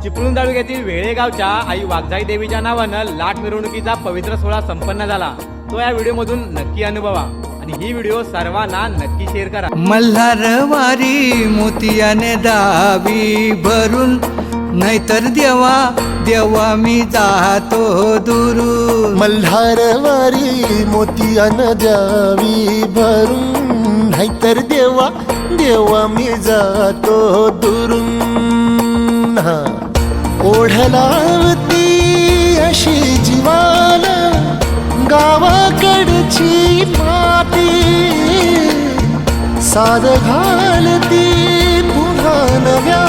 चिपळूण तालुक्यातील वेळेगावच्या आई वाघजाई देवीच्या नावानं लाट मिरवणुकीचा पवित्र सोहळा संपन्न झाला। तो या व्हिडिओ मधून नक्की अनुभवा आणि ही व्हिडिओ सर्वांना नक्की शेअर करा। मल्हारवारी मोतियाने दावी भरून, नाहीतर देवा देवा मी जातो दुरून। मल्हारवारी मोतियान द्यावी भरून, नाहीतर देवा देवा मी जातो दुरून। ओढलावती अशी जीवाला गावाकडची माती, साद घालती पुन्हा नव्या